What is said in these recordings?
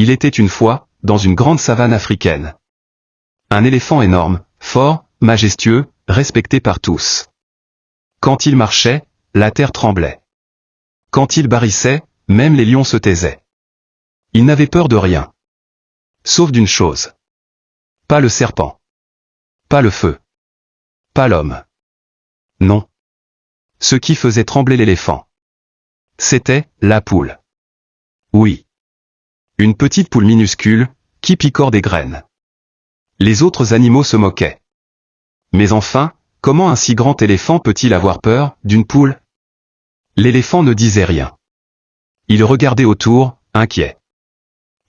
Il était une fois, dans une grande savane africaine. Un éléphant énorme, fort, majestueux, respecté par tous. Quand il marchait, la terre tremblait. Quand il barrissait, même les lions se taisaient. Il n'avait peur de rien. Sauf d'une chose. Pas le serpent. Pas le feu. Pas l'homme. Non. Ce qui faisait trembler l'éléphant. C'était la poule. Oui. Une petite poule minuscule, qui picore des graines. Les autres animaux se moquaient. Mais enfin, comment un si grand éléphant peut-il avoir peur d'une poule? L'éléphant ne disait rien. Il regardait autour, inquiet.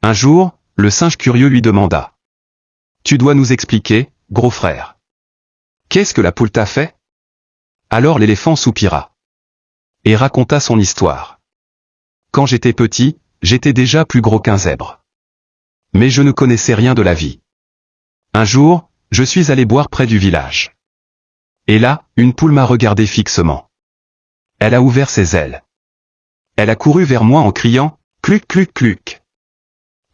Un jour, le singe curieux lui demanda. « Tu dois nous expliquer, gros frère. Qu'est-ce que la poule t'a fait ?» Alors l'éléphant soupira. Et raconta son histoire. « Quand j'étais petit, j'étais déjà plus gros qu'un zèbre. Mais je ne connaissais rien de la vie. Un jour, je suis allé boire près du village. Et là, une poule m'a regardé fixement. Elle a ouvert ses ailes. Elle a couru vers moi en criant « Cluc, cluc, cluc ».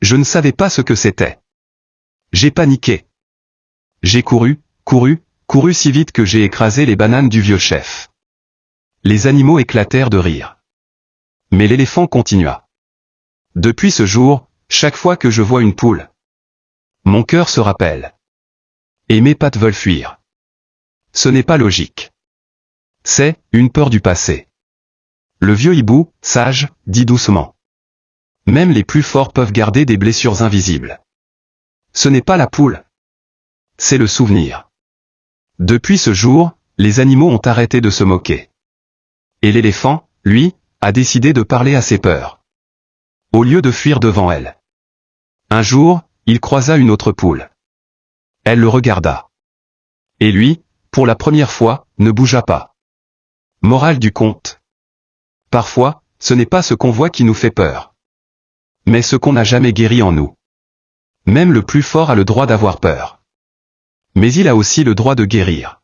Je ne savais pas ce que c'était. J'ai paniqué. J'ai couru, couru si vite que j'ai écrasé les bananes du vieux chef. Les animaux éclatèrent de rire. Mais l'éléphant continua. Depuis ce jour, chaque fois que je vois une poule, mon cœur se rappelle. Et mes pattes veulent fuir. Ce n'est pas logique. C'est une peur du passé. Le vieux hibou, sage, dit doucement. Même les plus forts peuvent garder des blessures invisibles. Ce n'est pas la poule. C'est le souvenir. Depuis ce jour, les animaux ont arrêté de se moquer. Et l'éléphant, lui, a décidé de parler à ses peurs. Au lieu de fuir devant elle. Un jour, il croisa une autre poule. Elle le regarda. Et lui, pour la première fois, ne bougea pas. Morale du conte. Parfois, ce n'est pas ce qu'on voit qui nous fait peur. Mais ce qu'on n'a jamais guéri en nous. Même le plus fort a le droit d'avoir peur. Mais il a aussi le droit de guérir.